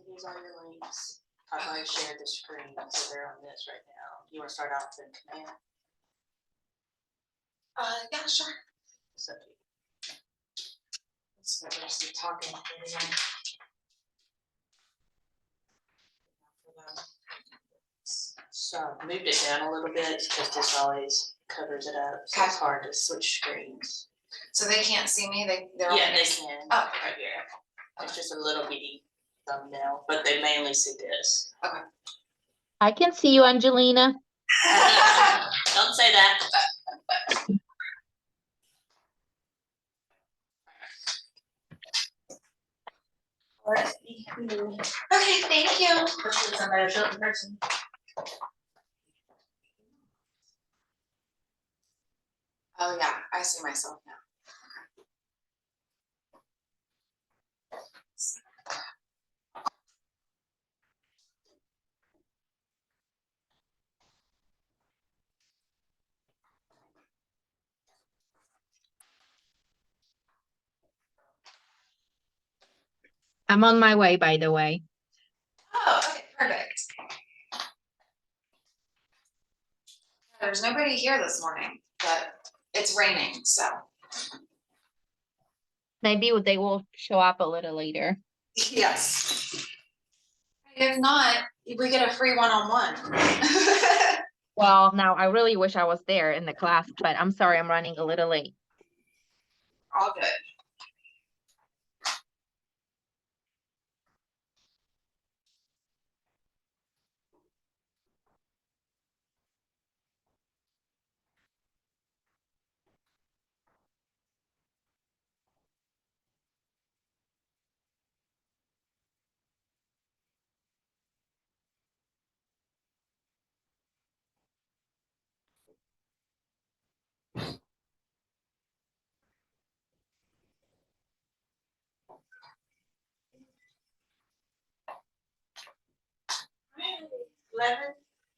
Here's all your links. I've already shared the screen, so they're on this right now. You wanna start out with the command? Yeah, sure. So, Let's just talking. so I moved it down a little bit because this always covers it up, so it's hard to switch screens. So they can't see me. They're Yeah, only they can. Oh. Right here. It's just a little bitty thumbnail, but they mainly see this. I can see you, Angelina. Don't say that. Okay, thank you. Somebody show it in person. Oh yeah, I see myself now. I'm on my way, by the way. Oh, okay, perfect. There's nobody here this morning, but it's raining, so. Maybe they will show up a little later. Yes. If not, we get a free one-on-one. Well, now I really wish I was there in the class, but I'm sorry, I'm running a little late. All good.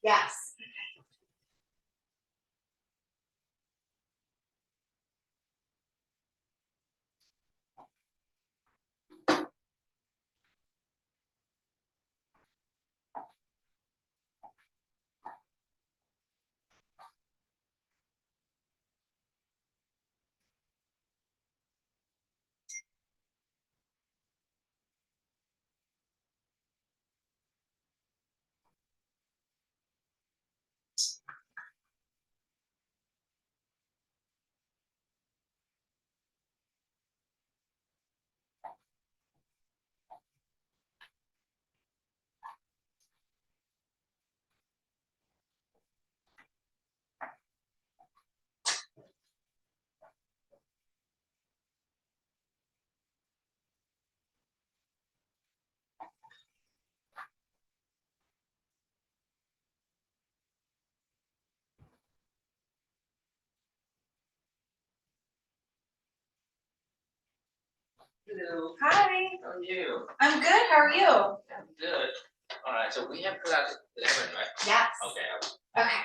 Yes. Hello. Hi. How are you? I'm good. How are you? I'm good. Alright, so we have class 11, right? Yes. Okay. Okay.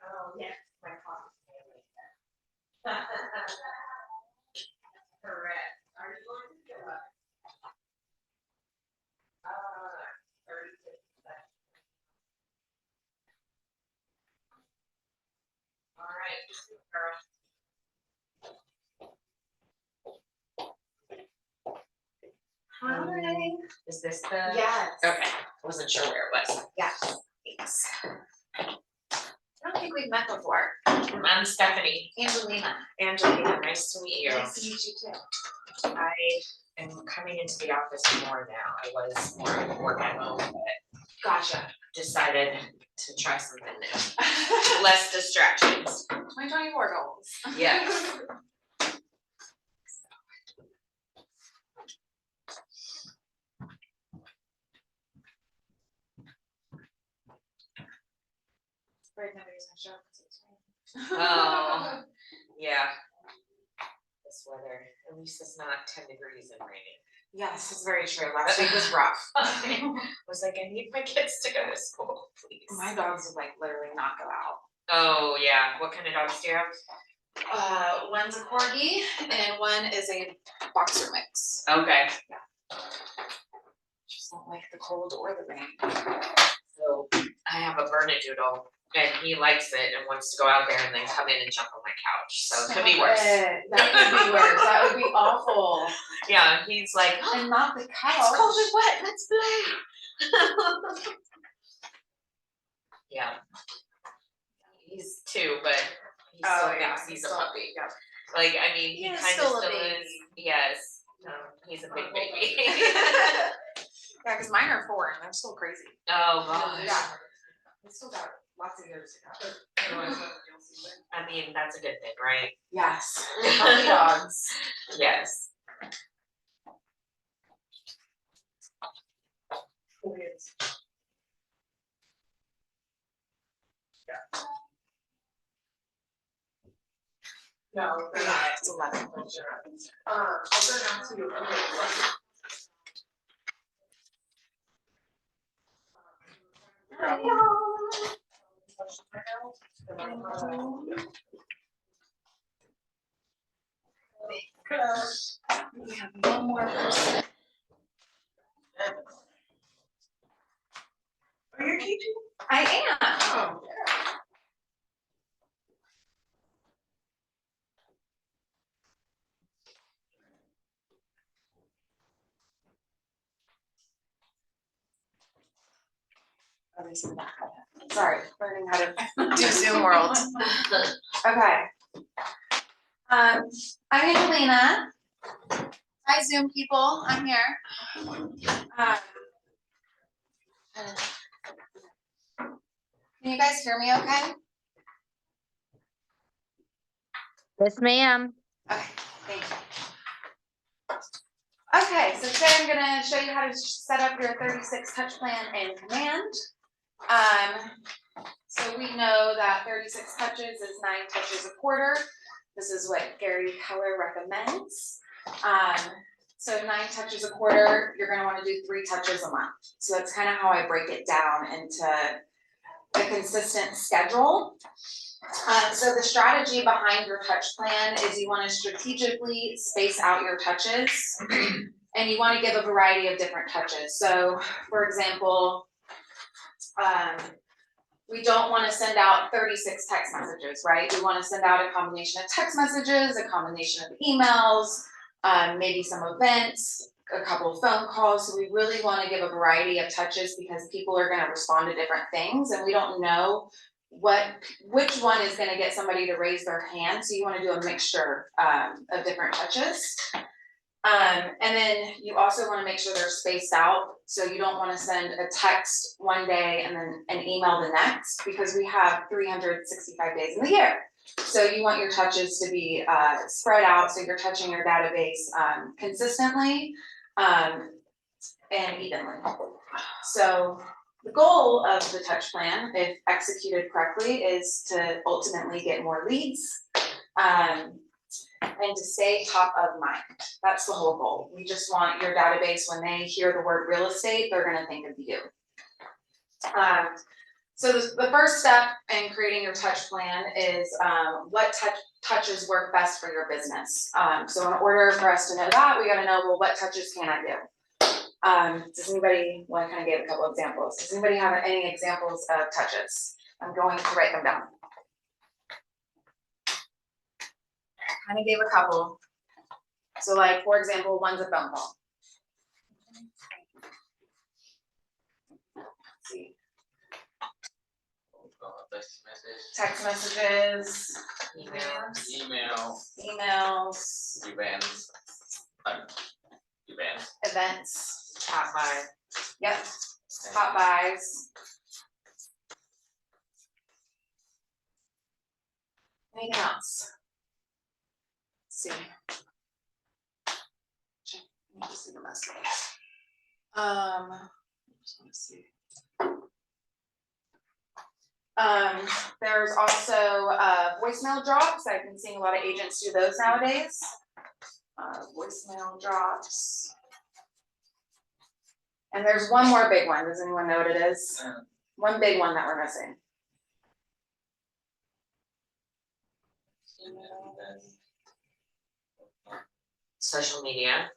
Oh, yes, my coffee. Correct. Are you going to do it? 36 seconds. All right, girl. Hi. Is this the? Yes. Okay, wasn't sure where it was. Yes. Thanks. I don't think we've met before. I'm Stephanie. Angelina. Angelina, nice to meet you. Nice to meet you too. I am coming into the office more now. I was more work at home, but Gotcha. decided to try something new. Less distractions. 2024 goals. Yes. Oh. Yeah. This weather, at least it's not 10 degrees and raining. Yes, it's very true. Last week was rough. I was like, I need my kids to go to school, please. My dogs would like literally not go out. Oh, yeah, what kind of dogs do you have? One's a corgi and one is a boxer mix. Okay. Just don't like the cold or the rain. So I have a Bernedoodle and he likes it and wants to go out there and then come in and jump on my couch, so it could be worse. That could be worse. That would be awful. Yeah, he's like, And not the couch. it's cold and wet, let's play. Yeah. He's 2, but he still thinks he's a puppy. Yeah. Like, I mean, he He is kind of still still a baby. is, yes, he's a big baby. Yeah, cause mine are 4 and they're still crazy. Oh, gosh. Yeah. We still got lots of years to go. I mean, that's a good thing, right? Yes. Puppy dogs. Yes. No, they're Yeah, not. it's 11. I'll go down to you. We have one more person. Are you teaching? I am. Oh, Oh, this is not. Sorry, learning how to do Zoom world. Okay. I'm Angelina. Hi, Zoom people. I'm here. Can you guys hear me okay? Yes, ma'am. Okay, thank you. Okay, so today I'm gonna show you how to set up your 36 touch plan in Command. So we know that 36 touches is 9 touches a quarter. This is what Gary Keller recommends. So 9 touches a quarter, you're gonna wanna do 3 touches a month. So that's kind of how I break it down into a consistent schedule. So the strategy behind your touch plan is you wanna strategically space out your touches and you wanna give a variety of different touches. So for example, we don't wanna send out 36 text messages, right? We wanna send out a combination of text messages, a combination of emails, maybe some events, a couple of phone calls. So we really wanna give a variety of touches because people are gonna respond to different things and we don't know which one is gonna get somebody to raise their hand. So you wanna do a mixture of different touches. And then you also wanna make sure they're spaced out, so you don't wanna send a text one day and then an email the next, because we have 365 days in the year. So you want your touches to be spread out, so you're touching your database consistently and evenly. So the goal of the touch plan, if executed correctly, is to ultimately get more leads. And to stay top of mind. That's the whole goal. We just want your database, when they hear the word real estate, they're gonna think of you. So the first step in creating your touch plan is what touches work best for your business. So in order for us to know that, we gotta know, well, what touches can I do? Does anybody, well, I kind of gave a couple examples. Does anybody have any examples of touches? I'm going to write them down. Kind of gave a couple. So like, for example, one's a phone call. Let's see. Text messages, emails, events, Top 5. yep, pop buys. Anything else? Let's see. Check, let me just see the message. Just wanna see. There's also voicemail drops. I've been seeing a lot of agents do those nowadays. Voicemail drops. And there's one more big one. Does anyone know what it is? One big one that we're missing. Social media,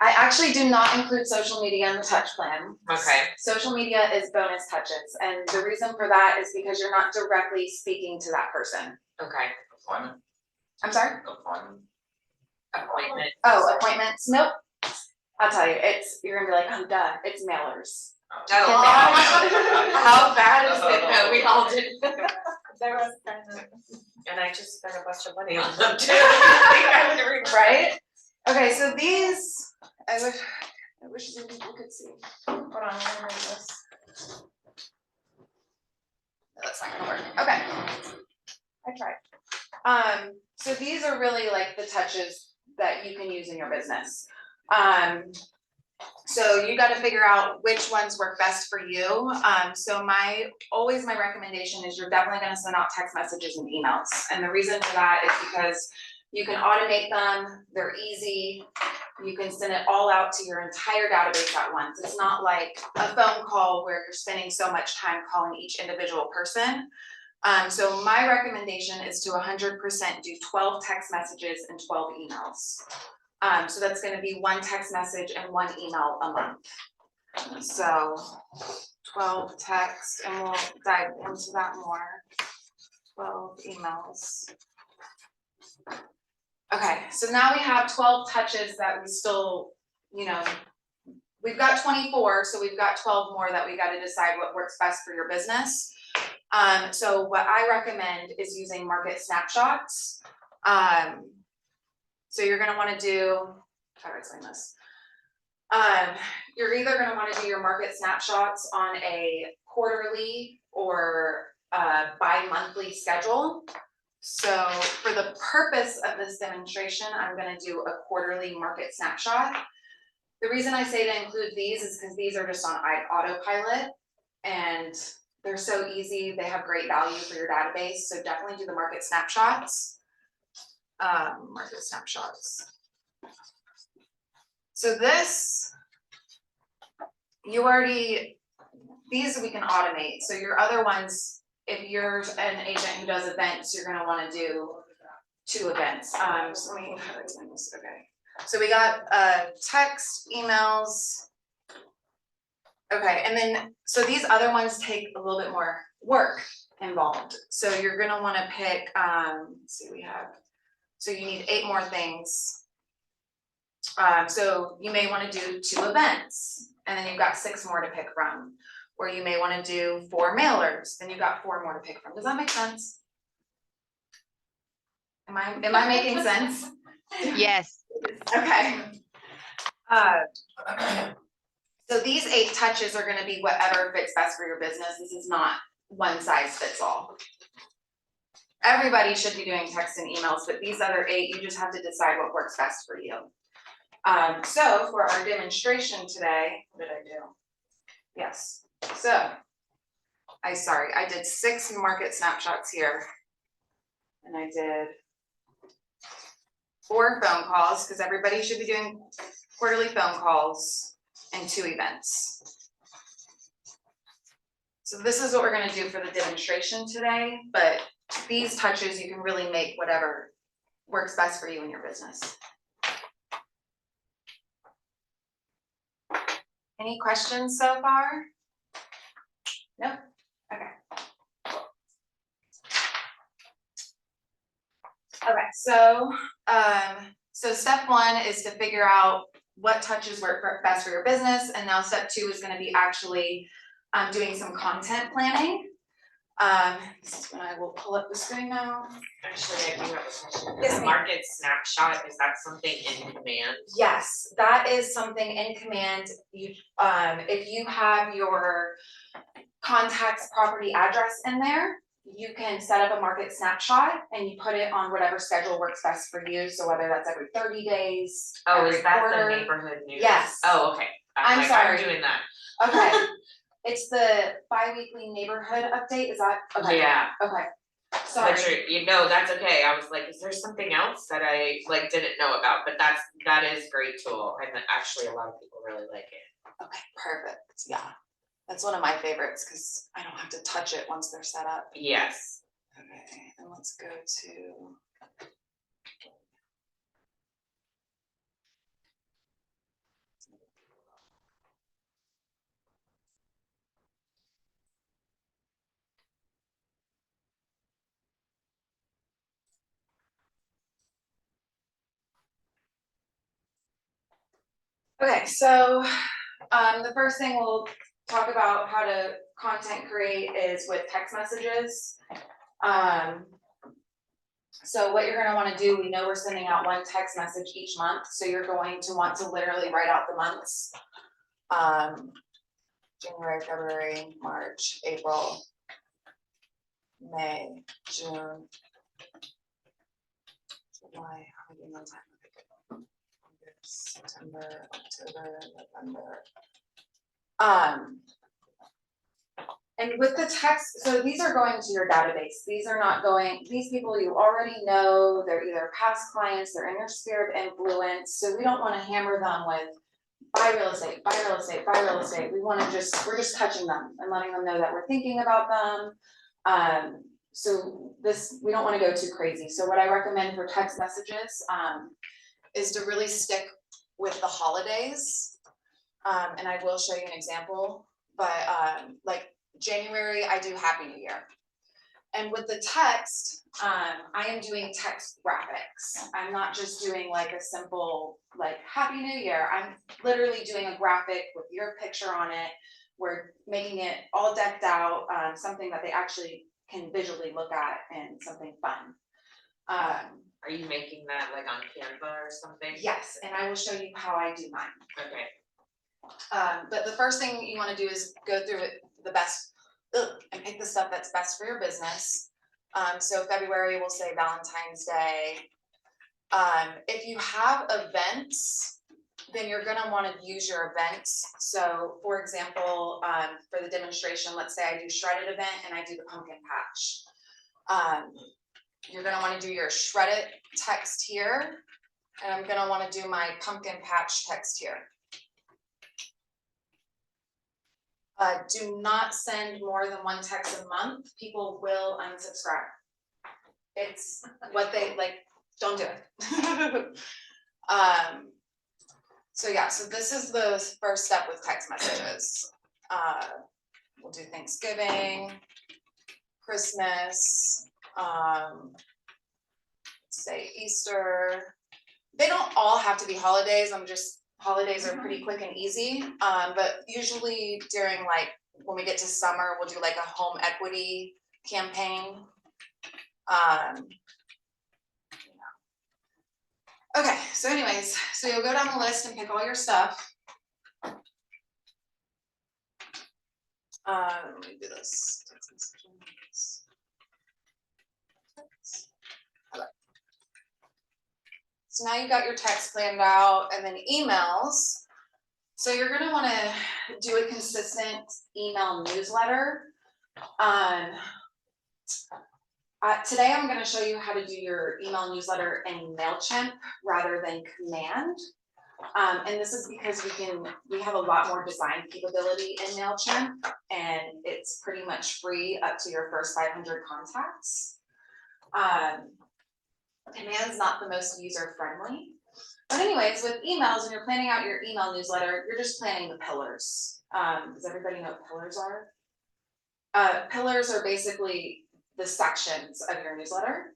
I actually do not include social media in the touch plan. okay, Social media is bonus touches, and the reason for that is because you're not directly speaking to that person. okay, Appointment, I'm sorry? appointment. appointment. Oh, appointments? Nope. I'll tell you, you're gonna be like, oh, duh, it's mailers. Oh, how bad is it that we all did? There was kind of. And I just spent a bunch of money on them too. I would remember. Right? Okay, so these, I wish some people could see. Hold on, let me move this. No, that's not gonna work. Okay. I tried. So these are really like the touches that you can use in your business. So you gotta figure out which ones work best for you. So always my recommendation is you're definitely gonna send out text messages and emails. And the reason for that is because you can automate them, they're easy. You can send it all out to your entire database at once. It's not like a phone call where you're spending so much time calling each individual person. So my recommendation is to 100% do 12 text messages and 12 emails. So that's gonna be 1 text message and 1 email a month. So 12 texts, and we'll dive into that more. 12 emails. Okay, so now we have 12 touches that we still, we've got 24, so we've got 12 more that we gotta decide what works best for your business. So what I recommend is using market snapshots. So you're gonna wanna do, how do I explain this? You're either gonna wanna do your market snapshots on a quarterly or bi-monthly schedule. So for the purpose of this demonstration, I'm gonna do a quarterly market snapshot. The reason I say to include these is because these are just on autopilot and they're so easy, they have great value for your database, so definitely do the market snapshots. Market snapshots. So this, these we can automate, so your other ones, if you're an agent who does events, you're gonna wanna do 2 events. So let me, how do I explain this? Okay. So we got text, emails. Okay, and then, so these other ones take a little bit more work involved. So you're gonna wanna pick, let's see, so you need 8 more things. So you may wanna do 2 events, and then you've got 6 more to pick from. Or you may wanna do 4 mailers, then you've got 4 more to pick from. Does that make sense? Am I making sense? Yes. Okay. So these 8 touches are gonna be whatever fits best for your business. This is not one size fits all. Everybody should be doing text and emails, but these other 8, you just have to decide what works best for you. So for our demonstration today, what did I do? Yes, so, I did 6 market snapshots here. And I did 4 phone calls, because everybody should be doing quarterly phone calls, and 2 events. So this is what we're gonna do for the demonstration today, but these touches, you can really make whatever works best for you in your business. Any questions so far? No? Okay. Okay, so step 1 is to figure out what touches work best for your business, and now step 2 is gonna be actually doing some content planning. This is when I will pull up the screen now. Actually, I do have a question. Yes, The ma'am. market snapshot, is that something in command? Yes, that is something in command. You, if you have your contact's property address in there, you can set up a market snapshot and you put it on whatever schedule works best for you. So whether that's every 30 days, Oh, every is that quarter. the neighborhood news? Yes. Oh, okay. I'm I'm sorry. doing that. Okay. It's the bi-weekly neighborhood update, is that, okay, Yeah, okay, sorry. but you know, that's okay, I was like, is there something else that I like didn't know about, but that is a great tool, and actually a lot of people really like it. Okay, perfect, yeah. That's one of my favorites, cause I don't have to touch it once they're set up. Yes, Okay, and let's go to. Okay, so, the first thing we'll talk about how to content create is with text messages. So what you're gonna wanna do, we know we're sending out one text message each month, so you're going to want to literally write out the months. January, February, March, April, May, June, July, how many months? September, October, November. And with the text, so these are going to your database. These are not going, these people you already know, they're either past clients, they're in your sphere of influence, so we don't wanna hammer them with buy real estate, buy real estate, buy real estate. We wanna we're just touching them and letting them know that we're thinking about them. So this, we don't wanna go too crazy. So what I recommend for text messages, is to really stick with the holidays. And I will show you an example, but like January, I do Happy New Year. And with the text, I am doing text graphics. I'm not just doing like a simple like Happy New Year. I'm literally doing a graphic with your picture on it. We're making it all decked out, something that they actually can visually look at and something fun. are you making that like on Canva or something? Yes, and I will show you how I do mine. Okay, But the first thing you wanna do is go through it, the best, and pick the stuff that's best for your business. So February, we'll say Valentine's Day. If you have events, then you're gonna wanna use your events. So for example, for the demonstration, let's say I do shredded event and I do the pumpkin patch. You're gonna wanna do your shredded text here, and I'm gonna wanna do my pumpkin patch text here. Do not send more than one text a month, people will unsubscribe. It's what they like, don't do it. So yeah, so this is the first step with text messages. We'll do Thanksgiving, Christmas, say Easter. They don't all have to be holidays, holidays are pretty quick and easy, but usually during like, when we get to summer, we'll do like a home equity campaign. Okay, so anyways, so you'll go down the list and pick all your stuff. Let me do this. Okay. So now you've got your text planned out, and then emails. So you're gonna wanna do a consistent email newsletter. Today I'm gonna show you how to do your email newsletter in MailChimp rather than Command. And this is because we have a lot more design capability in MailChimp, and it's pretty much free up to your first 500 contacts. Command's not the most user friendly. But anyways, with emails, when you're planning out your email newsletter, you're just planning the pillars. Does everybody know what pillars are? Pillars are basically the sections of your newsletter.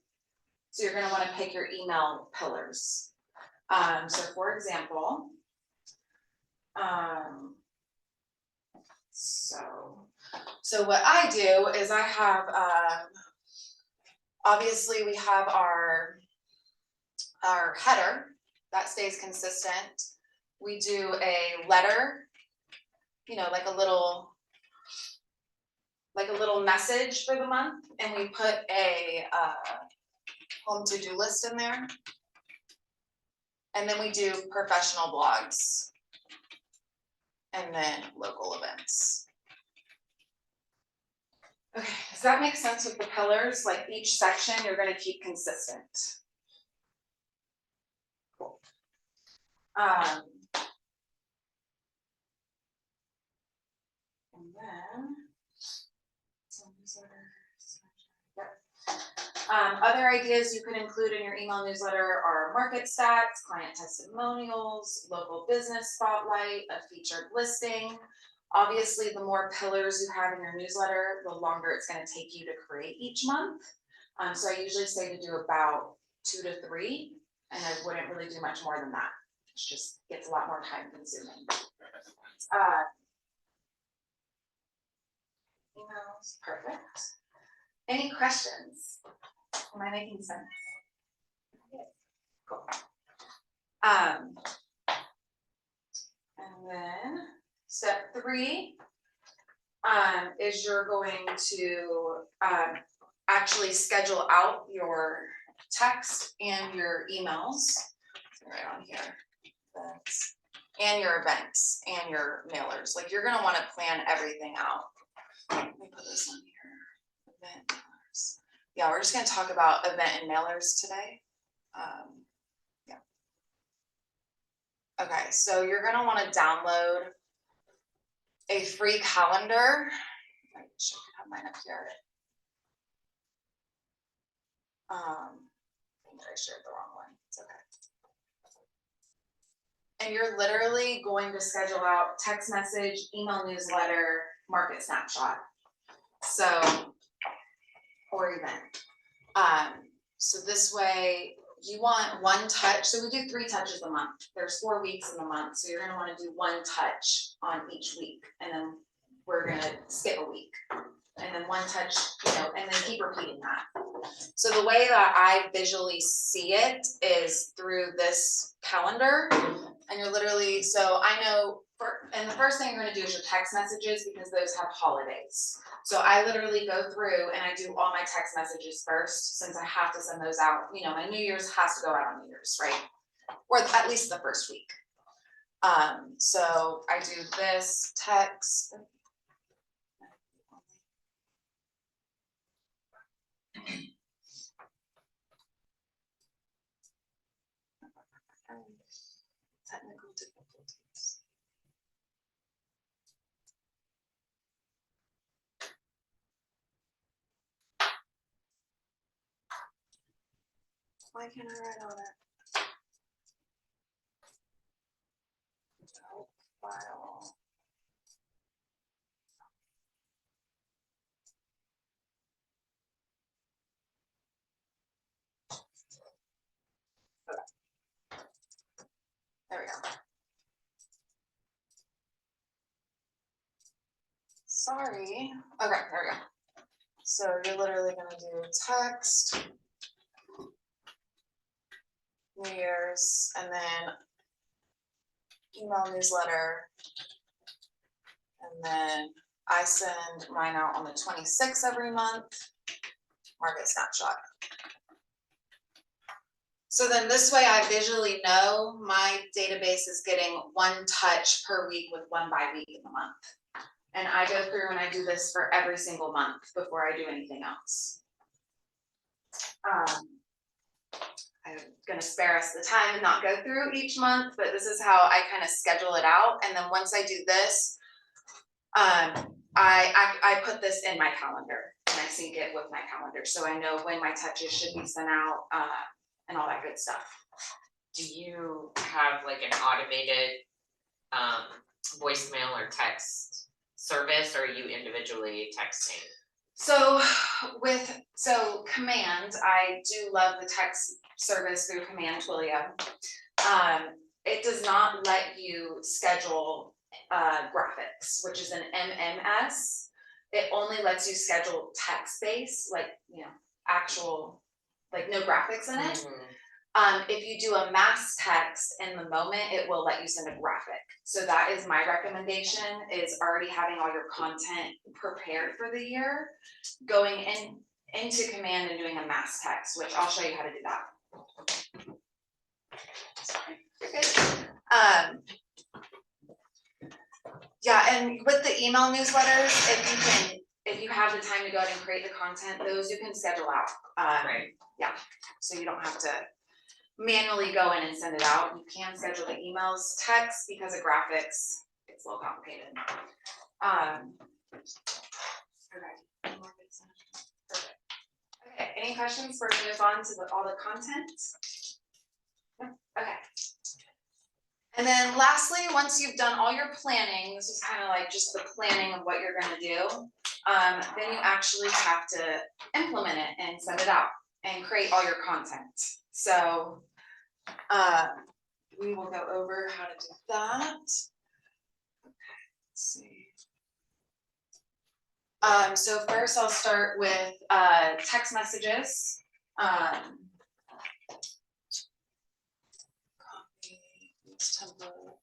So you're gonna wanna pick your email pillars. So for example, so what I do is I have, obviously we have our header that stays consistent. We do a letter, you know, like a little message for the month, and we put a home to-do list in there. And then we do professional blogs. And then local events. Okay, does that make sense with the pillars? Like each section, you're gonna keep consistent. Cool. And then. Other ideas you could include in your email newsletter are market stats, client testimonials, local business spotlight, a featured listing. Obviously, the more pillars you have in your newsletter, the longer it's gonna take you to create each month. So I usually say to do about 2 to 3, and I wouldn't really do much more than that. It just gets a lot more time consuming. Emails, perfect. Any questions? Am I making sense? Cool. And then step 3 is you're going to actually schedule out your text and your emails. Right on here. Events, and your events and your mailers. Like you're gonna want to plan everything out. Let me put this on here. Event mailers. Yeah, we're just gonna talk about event and mailers today. Yeah. Okay, so you're gonna want to download a free calendar. I should have mine up here. I think I shared the wrong one. It's okay. And you're literally going to schedule out text message, email newsletter, market snapshot. So, or event. So this way you want one touch. So we do 3 touches a month. There's 4 weeks in the month. So you're gonna wanna do 1 touch on each week. And then we're gonna skip a week. And then 1 touch, and then keep repeating that. So the way that I visually see it is through this calendar. And you're literally, so I know, and the first thing you're gonna do is your text messages because those have holidays. So I literally go through and I do all my text messages first, since I have to send those out. My New Year's has to go out on New Year's, right? Or at least the first week. So I do this text. Technical difficulties. Why can't I write on it? Oh, file. Okay. There we go. Sorry. Okay, there we go. So you're literally gonna do text, New Year's, and then email newsletter. And then I send mine out on the 26th every month, market snapshot. So then this way I visually know my database is getting 1 touch per week with 1 by week in the month. And I go through and I do this for every single month before I do anything else. I'm gonna spare us the time and not go through each month, but this is how I kind of schedule it out. And then once I do this, I put this in my calendar and I sync it with my calendar. So I know when my touches should be sent out and all that good stuff. Do you have like an automated voicemail or text service, or are you individually texting? So Command, I do love the text service through Command Twilio. It does not let you schedule graphics, which is an MMS. It only lets you schedule text-based, like, actual, like no graphics in it. If you do a mass text in the moment, it will let you send a graphic. So that is my recommendation, is already having all your content prepared for the year, going into Command and doing a mass text, which I'll show you how to do that. Sorry, you're good. Yeah, and with the email newsletters, if you can if you have the time to go ahead and create the content, those you can schedule out. Right. Yeah, so you don't have to manually go in and send it out. You can schedule the emails, text, because of graphics, it's a little complicated. Okay. Any more bits? Perfect. Okay, any questions before we move on to all the content? No? Okay. And then lastly, once you've done all your planning, this is kind of like just the planning of what you're gonna do, then you actually have to implement it and send it out and create all your content. So we will go over how to do that. Okay, let's see. So first I'll start with text messages. Copy this template.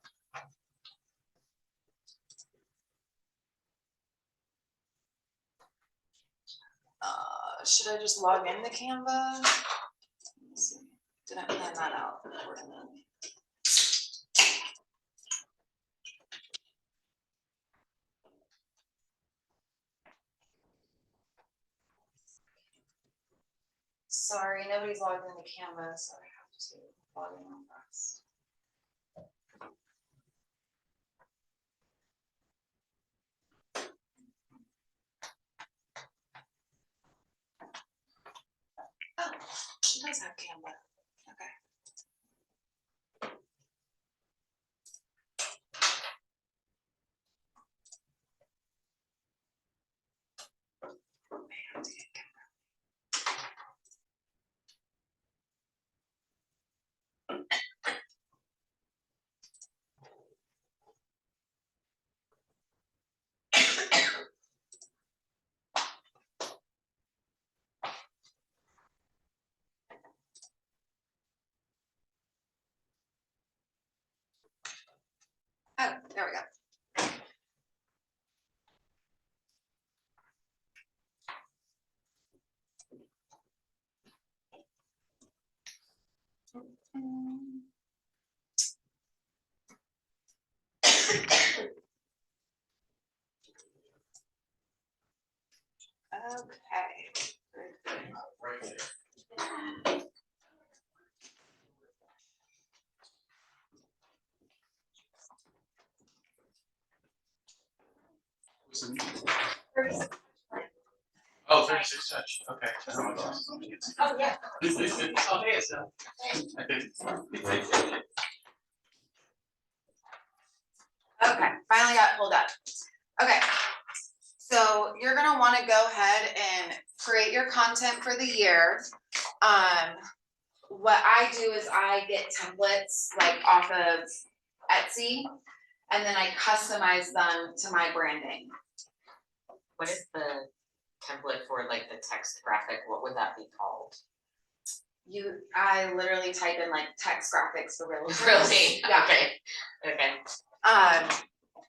Should I just log into Canva? Let's see. Did I plan that out beforehand? Sorry, nobody's logged into Canva, so I have to log in first. Oh, she does have Canva. Okay. I have to get Canva. Oh, there we go. Okay. Very good. Oh, 36 touch, okay. Oh, yeah. Oh, hey, it's Okay, finally got pulled up. Okay, so you're gonna wanna go ahead and create your content for the year. What I do is I get templates like off of Etsy, and then I customize them to my branding. What is the template for like the text graphic? What would that be called? I literally type in like text graphics for real. Really? Yeah. Okay. Okay.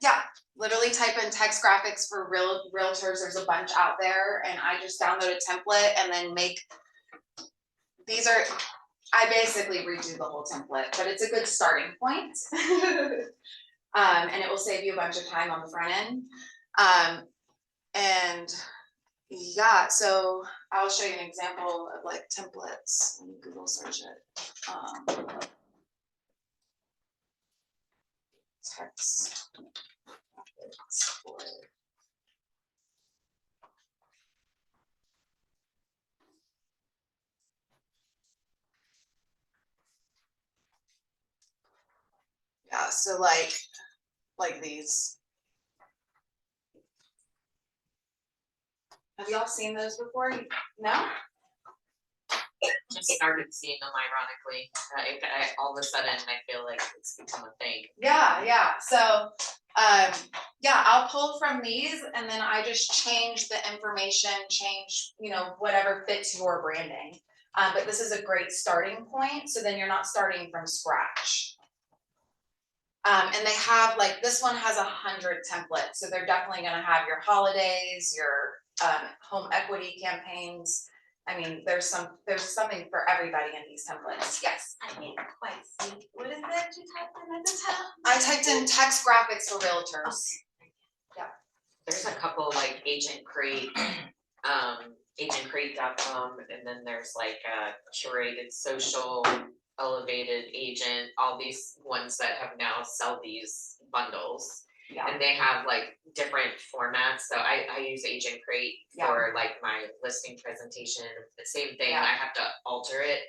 Yeah, literally type in text graphics for realtors. There's a bunch out there, and I just download a template and then make. I basically redo the whole template, but it's a good starting point. And it will save you a bunch of time on the front end. And yeah, so I'll show you an example of like templates. Let me Google search it. Text graphics for yeah, so like these. Have y'all seen those before? No? Just started seeing them ironically. I all of a sudden I feel like it's become a thing. Yeah, so, yeah, I'll pull from these and then I just change the information, whatever fits your branding. But this is a great starting point, so then you're not starting from scratch. And they have this one has 100 templates, so they're definitely gonna have your holidays, your home equity campaigns. I mean, there's something for everybody in these templates. Yes. I can't quite see. What is that you typed in at the top? I typed in text graphics for realtors. there's a couple like Agent Crate, agentcrate.com, and then there's like Curated Social, Elevated Agent, all these ones that have now sell these bundles. Yeah. And they have like different formats, so I use Agent Crate Yeah. for like my listing presentation, the same thing, Yeah. I have to alter it.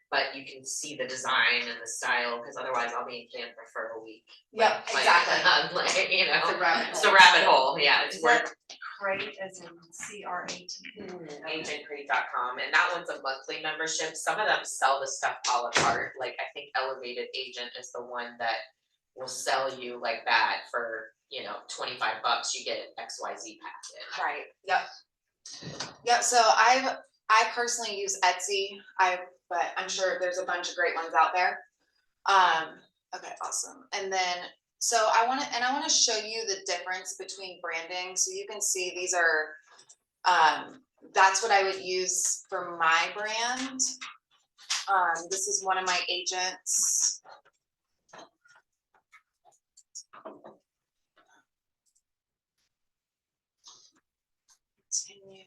But you can see the design and the style, cause otherwise I'll be in Canva for a week. Yep, Like, exactly. like, you know, It's a rabbit it's a rabbit hole, yeah, it's Is worth that crate as in CRAT? agentcrate.com, and that one's a monthly membership. Some of them sell the stuff a la carte, like I think Elevated Agent is the one that will sell you like that for, you know, $25, you get an XYZ package. Right, yep. Yep, so I personally use Etsy, but I'm sure there's a bunch of great ones out there. Okay, awesome. And then, so I wanna show you the difference between branding, so you can see these are, that's what I would use for my brand. This is one of my agents. Continue.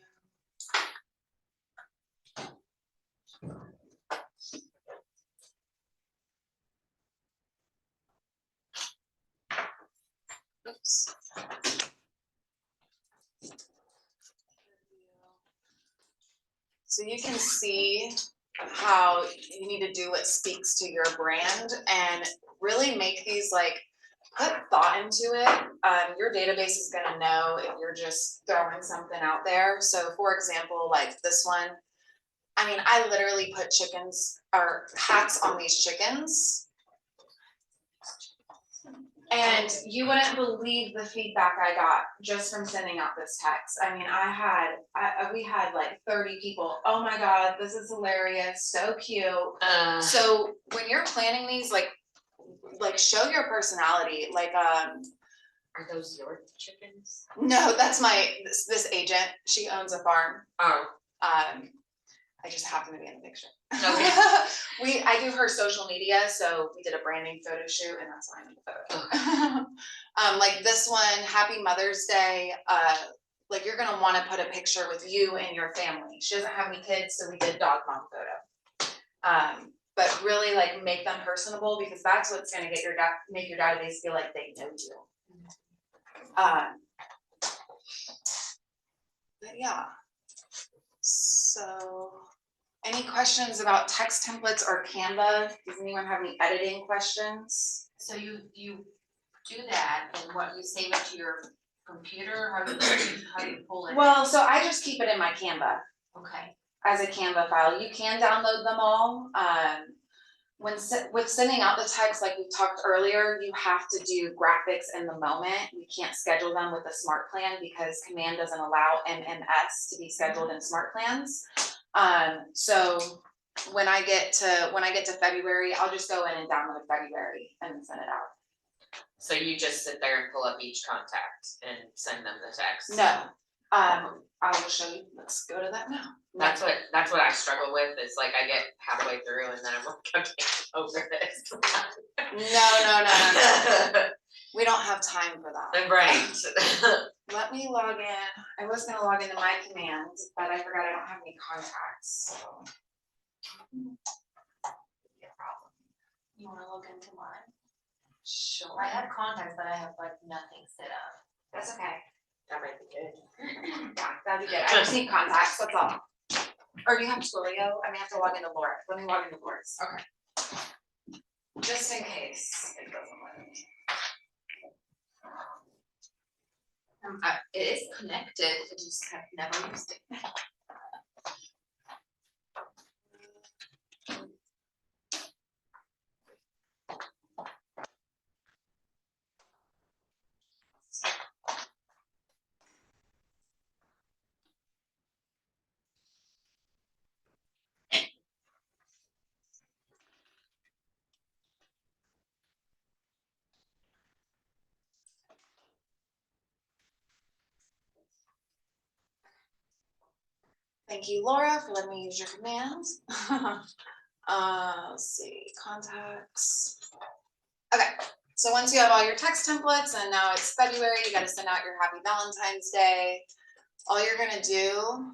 Oops. So you can see how you need to do what speaks to your brand and really make these like, put thought into it. Your database is gonna know if you're just throwing something out there. So for example, like this one, I mean, I literally put chickens or hats on these chickens. And you wouldn't believe the feedback I got just from sending out this text. I mean, we had like 30 people, oh my God, this is hilarious, so cute. So when you're planning these, like show your personality, like, Are those your chickens? no, that's this agent, she owns a farm. Oh, I just happen to be in the picture. Okay. I do her social media, so we did a branding photo shoot and that's why I'm in the photo. Like this one, Happy Mother's Day, like you're gonna wanna put a picture with you and your family. She doesn't have any kids, so we did dog mom photo. But really like make them personable because that's what's gonna get make your database feel like they know you. But yeah. So, any questions about text templates or Canva? Does anyone have any editing questions? So you do that and what, you save it to your computer, how do you pull it? Well, so I just keep it in my Canva Okay, as a Canva file. You can download them all. With sending out the text, like we talked earlier, you have to do graphics in the moment. You can't schedule them with a smart plan because Command doesn't allow MMS to be scheduled in smart plans. So when I get to February, I'll just go in and download February and then send it out. so you just sit there and pull up each contact and send them the text? No, I will show you. Let's go to that now. That's what I struggle with, is like I get halfway through and then I'm like, okay, over this. No. We don't have time for that. Right. Let me log in. I was gonna log into my command, but I forgot I don't have any contacts, so. you wanna look into mine? Sure. I have contacts, but I have like nothing set up. That's okay. That might be good. Yeah, that'd be good. I just need contacts, that's all. Or do you have Twilio? I may have to log into Laura. Let me log into Laura's. Okay. Just in case it doesn't let me. It is connected, I just have never used it. Thank you, Laura, for letting me use your commands. Let's see, contacts. Okay, So once you have all your text templates and now it's February, you gotta send out your happy Valentine's Day. All you're gonna do.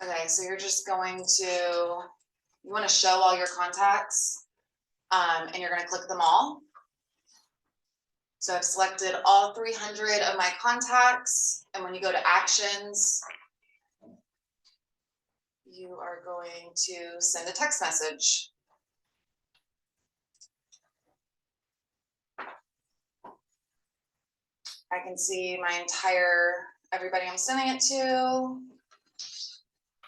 Okay, so you're just going to, you wanna show all your contacts. And you're gonna click them all. So I've selected all 300 of my contacts, and when you go to actions, you are going to send a text message. I can see my everybody I'm sending it to.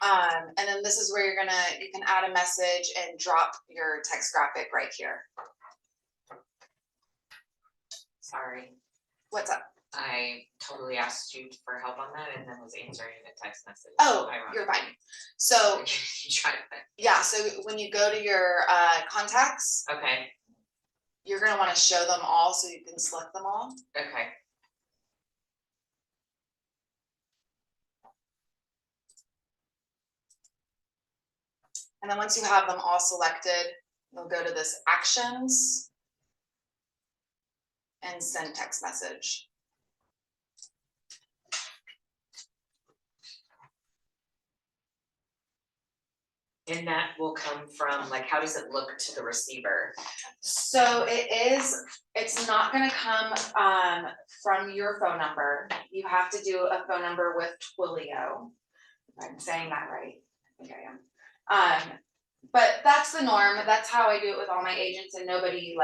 And then this is where you can add a message and drop your text graphic right here. Sorry, What's up? I totally asked you for help on that and then was answering a text message. Oh, Ironic. you're fine. So You tried it. yeah, so when you go to your contacts, Okay, you're gonna wanna show them all so you can select them all. okay. And then once you have them all selected, you'll go to this actions and send text message. And that will come from, like, how does it look to the receiver? So it's not gonna come from your phone number. You have to do a phone number with Twilio. If I'm saying that right, I think I am. But that's the norm, that's how I do it with all my agents, and nobody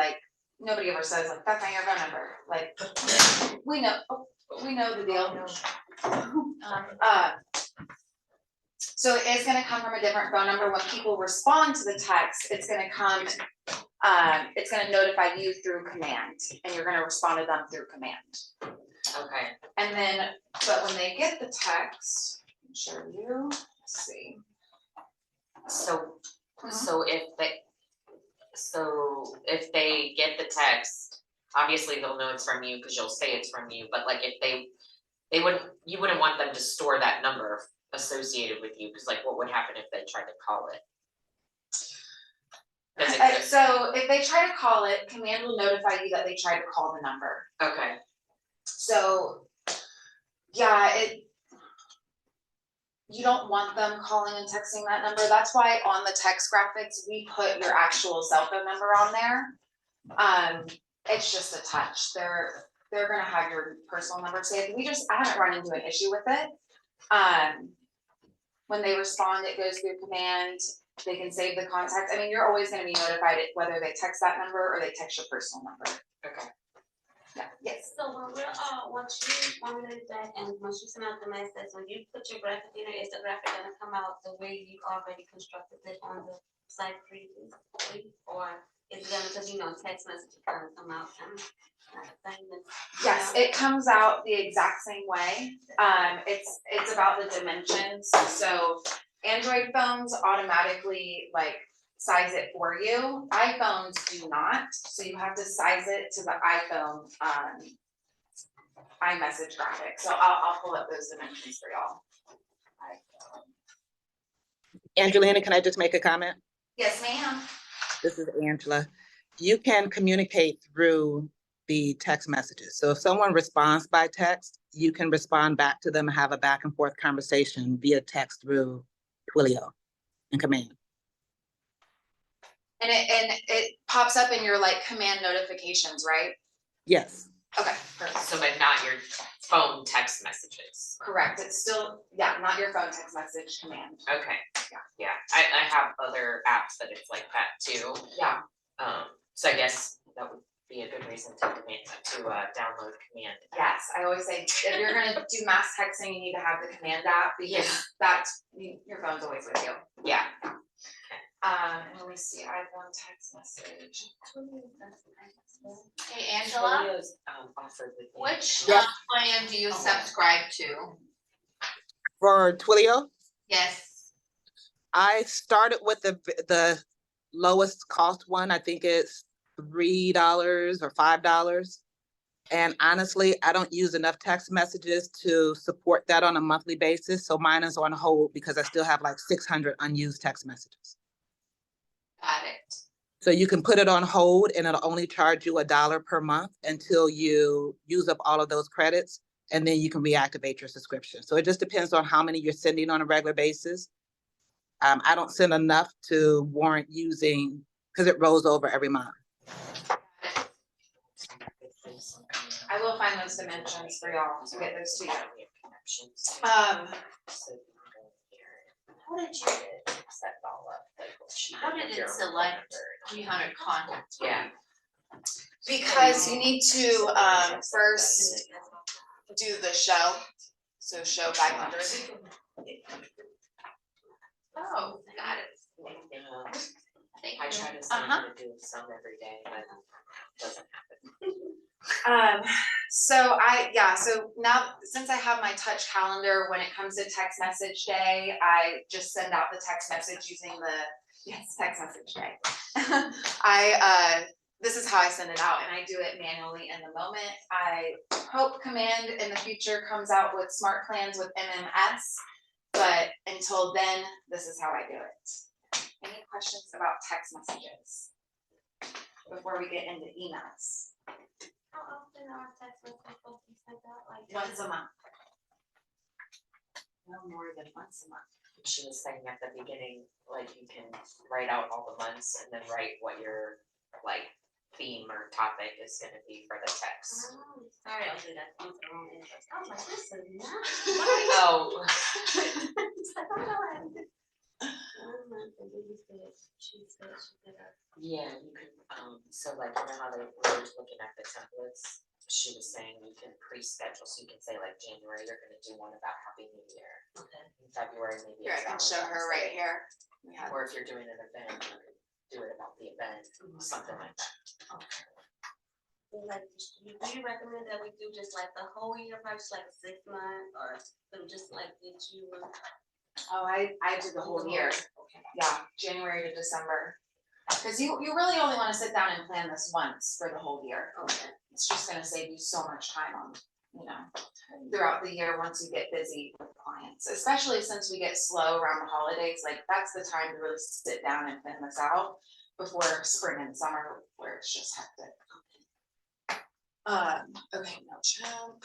ever says like, that's not your phone number, like, we know the deal. So it is gonna come from a different phone number. When people respond to the text, it's gonna notify you through command, and you're gonna respond to them through command. Okay, And then, but when they get the text, I'll show you, let's see. so if they get the text, obviously they'll know it's from you because you'll say it's from you, but like if you wouldn't want them to store that number associated with you, because like what would happen if they tried to call it? Does it So if they try to call it, command will notify you that they tried to call the number. okay, So, yeah, you don't want them calling and texting that number. That's why on the text graphics, we put your actual cell phone number on there. It's just a touch. They're gonna have your personal number saved. I haven't run into an issue with it. When they respond, it goes through command. They can save the contacts. I mean, you're always gonna be notified whether they text that number or they text your personal number. okay. Yeah, yes. So when we're once you formulate that and once you send out the message, when you put your graphic in it, is the graphic gonna come out the way you already constructed it on the site previously? Or is it gonna, because text message gonna come out and Yes, it comes out the exact same way. It's about the dimensions. So Android phones automatically size it for you. iPhones do not, so you have to size it to the iPhone iMessage graphic. So I'll pull up those dimensions for y'all. Angelina, can I just make a comment? Yes, ma'am. This is Angela. You can communicate through the text messages. So if someone responds by text, you can respond back to them and have a back and forth conversation via text through Twilio and command. And it pops up in your command notifications, right? Yes. Okay, perfect. So but not your phone text messages. Correct. It's still, not your phone text message command. Okay. Yeah. I have other apps that it's like that too. Yeah. So I guess that would be a good reason to download command. Yes, I always say if you're gonna do mass texting, you need to have the command app because your phone's always with you. Yeah. And let me see, iPhone text message. Hey, Angela, Twilio's, offered with me. which Yeah. plan do you subscribe to? For Twilio, Yes. I started with the lowest cost one. I think it's $3 or $5. And honestly, I don't use enough text messages to support that on a monthly basis. So mine is on hold because I still have 600 unused text messages. Got it. So you can put it on hold and it'll only charge you $1 per month until you use up all of those credits. And then you can reactivate your subscription. So it just depends on how many you're sending on a regular basis. I don't send enough to warrant using, because it rolls over every month. I will find those dimensions for y'all to get those to you. How did you set it all up? Like, what she How did it select 300 contacts? Yeah. Because you need to, first do the show, so show 500. Oh, got it. Thank I you. try to say I'm Uh-huh. gonna do some every day, but it doesn't happen. So so now, since I have my touch calendar, when it comes to text message day, I just send out the text message using text message day. This is how I send it out, and I do it manually in the moment. I hope Command in the future comes out with smart plans with MMS, but until then, this is how I do it. Any questions about text messages before we get into emails? How often are text messages supposed to be sent out? Like Once a month. No more than once a month. She was saying at the beginning, like you can write out all the months and then write what your like theme or topic is gonna be for the text. Oh, sorry, I'll do that once a month. I was like, this is not. Oh. It's like, oh, no, I haven't. 1 month, and then she said she did a. Yeah, you can, so like, you know how they were looking at the templates, she was saying you can pre-schedule, so you can say like January, you're gonna do one about Happy New Year. Okay. In February, maybe Here, I it's can show her Valentine's right Day. here. We have- Or if you're doing an event, you could do it about the event, something like that. Like, do you recommend that we do just like the whole year, perhaps like 6 months, or just like did you? Oh, I do the whole year. Yeah, January to December. Cause you really only wanna sit down and plan this once for the whole year. Okay. It's just gonna save you so much time on, throughout the year, once you get busy with clients, especially since we get slow around the holidays, like that's the time to really sit down and plan this out before spring and summer where it's just hectic. Okay, MailChimp.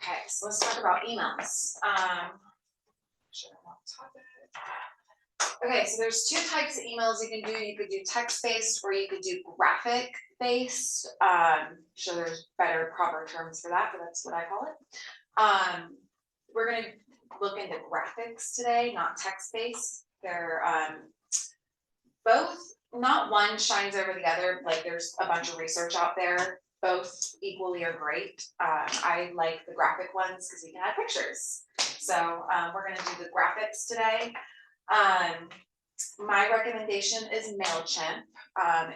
Okay, so let's talk about emails. Sure, I won't talk about it. Okay, so there's two types of emails you can do. You could do text-based or you could do graphic-based. Sure, there's better, proper terms for that, but that's what I call it. We're gonna look into graphics today, not text-based. They're both, not one shines over the other. Like there's a bunch of research out there. Both equally are great. I like the graphic ones because you can add pictures. So we're gonna do the graphics today. My recommendation is MailChimp.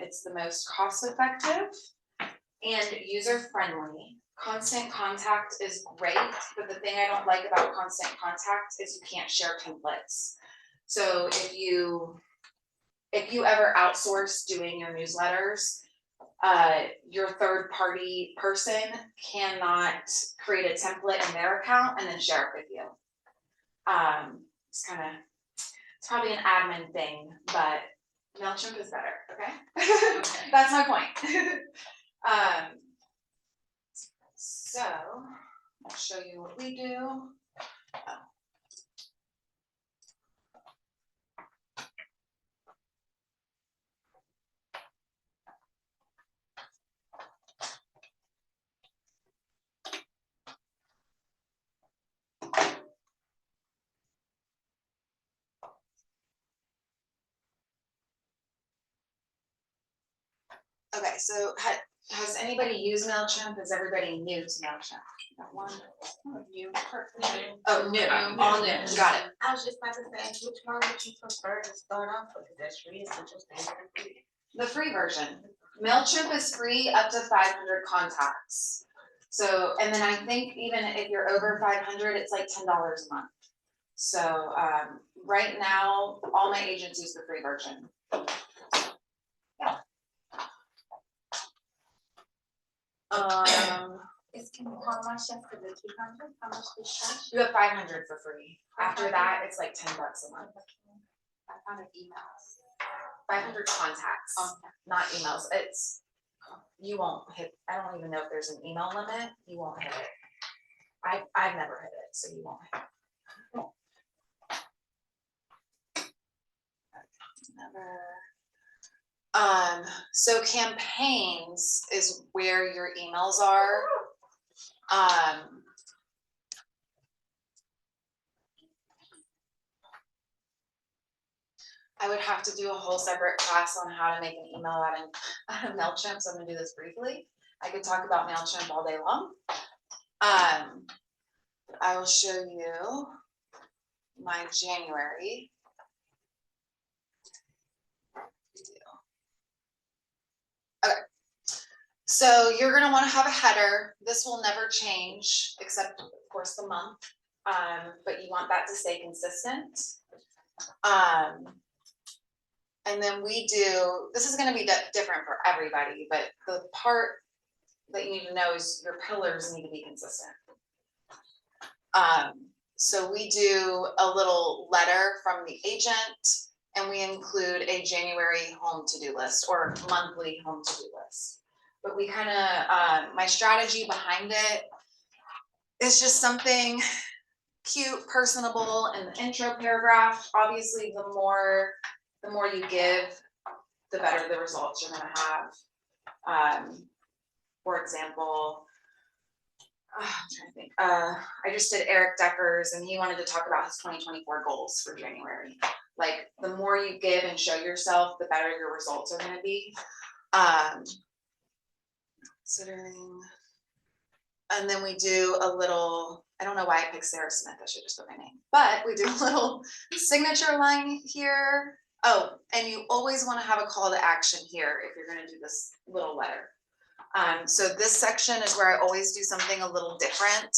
It's the most cost-effective and user-friendly. Constant Contact is great, but the thing I don't like about Constant Contact is you can't share templates. So if you ever outsource doing your newsletters, your third-party person cannot create a template in their account and then share it with you. It's probably an admin thing, but MailChimp is better, okay? That's my point. So, I'll show you what we do. Okay, so has anybody used MailChimp? Is everybody new to MailChimp? Got one? Oh, new. Oh, new, all new, got it. I was just about to say, which one would you prefer to start off with? That's free, essential, standard, and free. The free version. MailChimp is free up to 500 contacts. So, and then I think even if you're over 500, it's like $10 a month. So right now, all my agents use the free version. How much after the 200? How much they charge? You have 500 for free. After that, it's like $10 a month. 500 emails. 500 contacts, not emails. It's, you won't hit, I don't even know if there's an email limit. You won't hit it. I've never hit it, so you won't hit it. Never. So campaigns is where your emails are. I would have to do a whole separate class on how to make an email out of MailChimp, so I'm gonna do this briefly. I could talk about MailChimp all day long. I will show you my January. Okay, so you're gonna wanna have a header. This will never change, except of course the month, but you want that to stay consistent. And then we do, this is gonna be different for everybody, but the part that you need to know is your pillars need to be consistent. So we do a little letter from the agent, and we include a January home to-do list or monthly home to-do list. But we kind of, my strategy behind it is just something cute, personable in the intro paragraph. Obviously, the more you give, the better the results you're gonna have. For example, I'm trying to think, I just did Eric Decker's and he wanted to talk about his 2024 goals for January. Like, the more you give and show yourself, the better your results are gonna be. Considering, and then we do a little, I don't know why I picked Sarah Smith, I should just put my name, but we do a little signature line here. Oh, and you always wanna have a call to action here if you're gonna do this little letter. So this section is where I always do something a little different.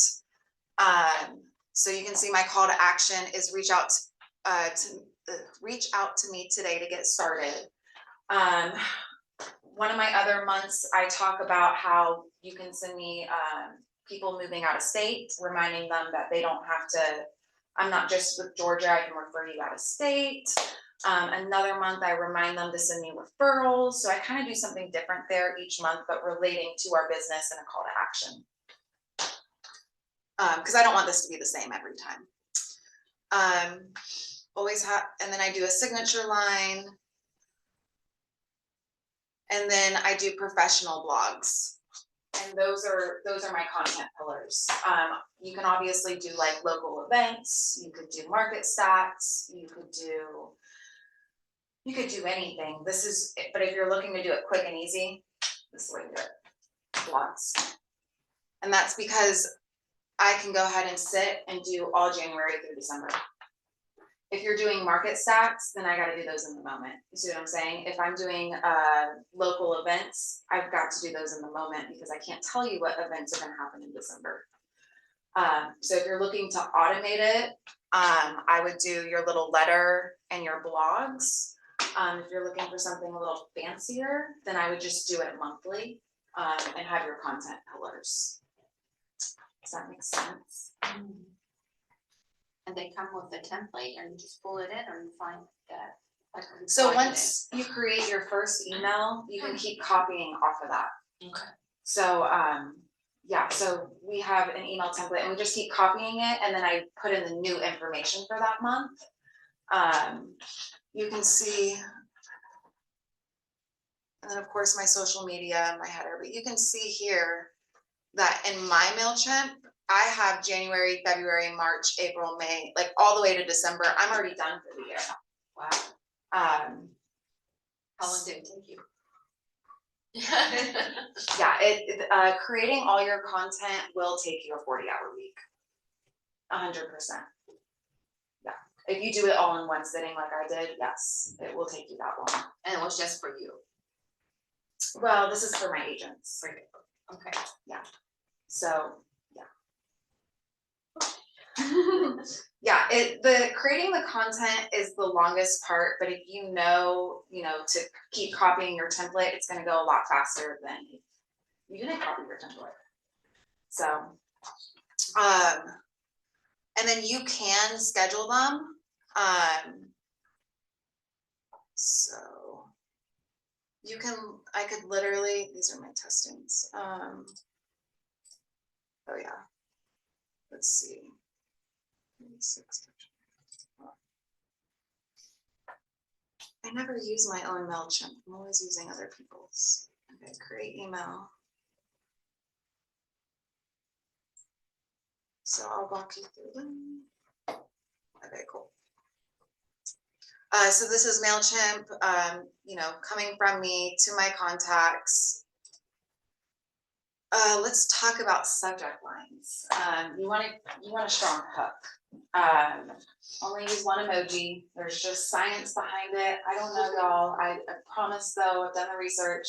So you can see my call to action is reach out to me today to get started. One of my other months, I talk about how you can send me people moving out of state, reminding them that they don't have to, I'm not just with Georgia, I can refer you out of state. Another month, I remind them to send me referrals. So I kind of do something different there each month, but relating to our business and a call to action. Because I don't want this to be the same every time. Always have, and then I do a signature line. And then I do professional blogs. And those are my content pillars. You can obviously do like local events, you could do market stats, you could do anything. This is, but if you're looking to do it quick and easy, this is the way to do it, blogs. And that's because I can go ahead and sit and do all January through December. If you're doing market stats, then I gotta do those in the moment. You see what I'm saying? If I'm doing local events, I've got to do those in the moment because I can't tell you what events are gonna happen in December. So if you're looking to automate it, I would do your little letter and your blogs. If you're looking for something a little fancier, then I would just do it monthly and have your content pillars. Does that make sense? And they come with a template and you just pull it in or you find that? like, are you So finding once you create your first email, you can keep copying off of that. Okay. So yeah, so we have an email template and we just keep copying it and then I put in the new information for that month. You can see, and then of course my social media, my header, but you can see here that in my MailChimp, I have January, February, March, April, May, like all the way to December. I'm already done for the year. Wow, How long did it take you? Yeah, creating all your content will take you a 40-hour week. 100%. Yeah, if you do it all in one sitting like I did, yes, it will take you that long. And it was just for you? Well, this is for my agents. Okay. So, yeah. Yeah, creating the content is the longest part, but if you know, to keep copying your template, it's gonna go a lot faster than you didn't copy your template. So, and then you can schedule them. So I could literally, these are my testings. Oh yeah, let's see. I never use my own MailChimp. I'm always using other people's. Okay, create email. So I'll walk you through them. Okay, cool. So this is MailChimp, coming from me to my contacts. Let's talk about subject lines. You want a strong hook. Only use one emoji. There's just science behind it. I don't know, y'all. I promise though, I've done the research.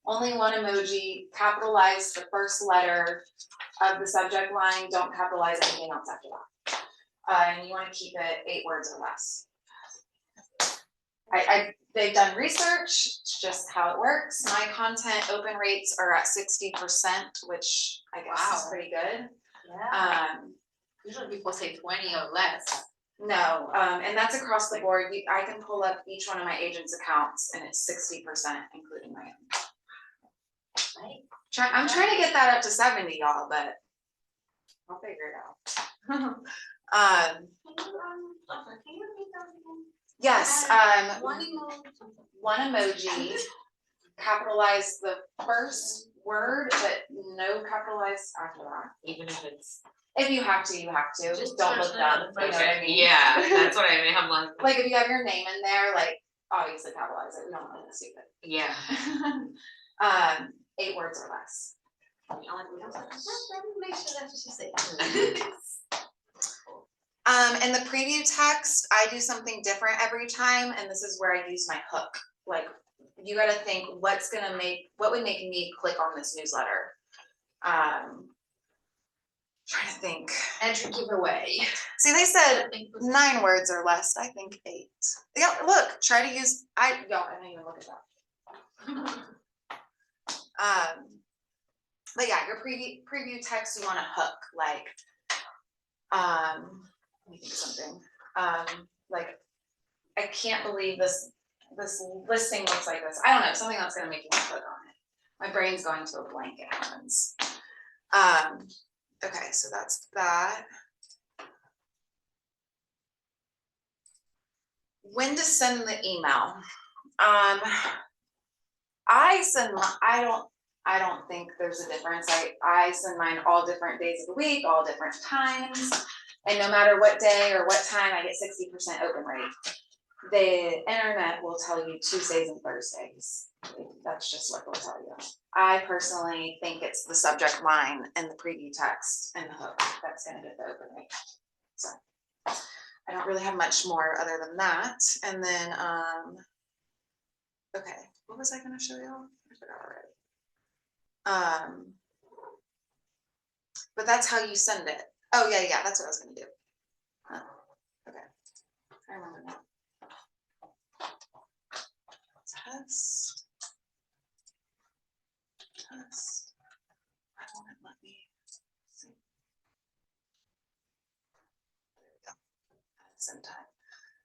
Only one emoji. Capitalize the first letter of the subject line. Don't capitalize anything else after that. And you want to keep it 8 words or less. They've done research, it's just how it works. My content open rates are at 60%, which I guess is pretty good. Yeah. Usually people say 20 or less. No, and that's across the board. I can pull up each one of my agents' accounts and it's 60%, including my own. Right. I'm trying to get that up to 70, y'all, but I'll figure it out. Can you repeat that again? Yes, One emoji. one emoji, capitalize the first word, but no capitalize after that. Even if it's. If you have to, you have to. Just Don't look dumb. You know what I mean? Yeah, that's what I mean. I'm like, Like if you have your name in there, like obviously capitalize it. We don't want to look stupid. yeah. 8 words or less. Make sure that's what she said. In the preview text, I do something different every time, and this is where I use my hook. Like, you got to think what would make me click on this newsletter. Trying to think. Entry giveaway. See, they said 9 words or less. I think 8. Yeah, look. Try to use. Y'all, I didn't even look at that. But yeah, your preview text, you want to hook like. Let me think of something. Like, I can't believe this listing looks like this. I don't know, something that's gonna make you want to click on it. My brain's going to a blank, it happens. Okay, so that's that. When to send the email. I don't think there's a difference. I send mine all different days of the week, all different times. And no matter what day or what time, I get 60% open rate. The internet will tell you Tuesdays and Thursdays. That's just what they'll tell you. I personally think it's the subject line and the preview text and the hook that's gonna get the open rate. So I don't really have much more other than that. And then, okay, what was I gonna show y'all? I forgot already. But that's how you send it. Oh yeah, that's what I was gonna do. Okay, I remember now. Test. Why won't it let me see? There we go. At the same time.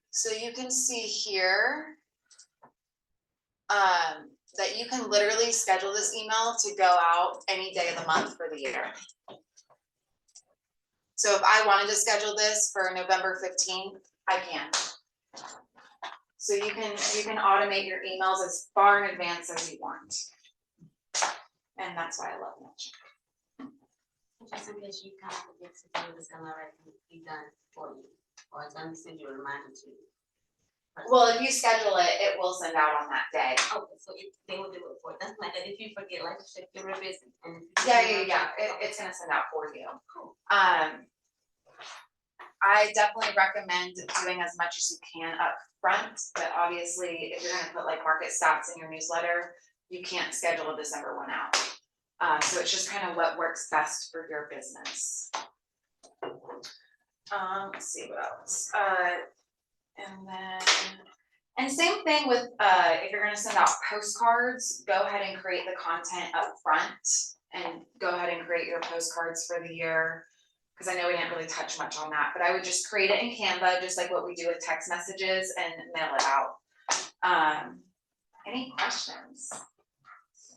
So you can see here that you can literally schedule this email to go out any day of the month for the year. So if I wanted to schedule this for November 15th, I can. So you can automate your emails as far in advance as you want. And that's why I love MailChimp. Just in case you kind of forget to do this, gonna already be done for you, or it's gonna send you a reminder to you. Well, if you schedule it, it will send out on that day. Okay, so they will do it for you. That's like that. If you forget, like you said, you're busy. And Yeah. It's gonna send out for you. Cool. I definitely recommend doing as much as you can up front, but obviously if you're gonna put like market stats in your newsletter, you can't schedule a December one out. So it's just kind of what works best for your business. Let's see what else, and then, and same thing with, if you're gonna send out postcards, go ahead and create the content up front. And go ahead and create your postcards for the year, cause I know we didn't really touch much on that, but I would just create it in Canva, just like what we do with text messages and mail it out. Any questions?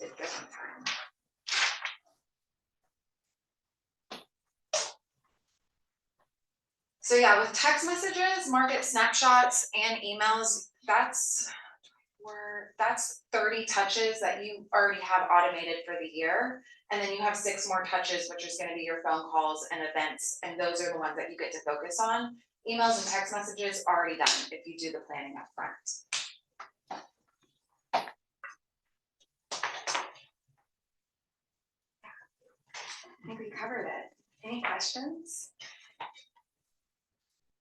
It's good time. So yeah, with text messages, market snapshots and emails, that's 30 touches that you already have automated for the year. And then you have 6 more touches, which is gonna be your phone calls and events, and those are the ones that you get to focus on. Emails and text messages already done if you do the planning up front. I think we covered it. Any questions?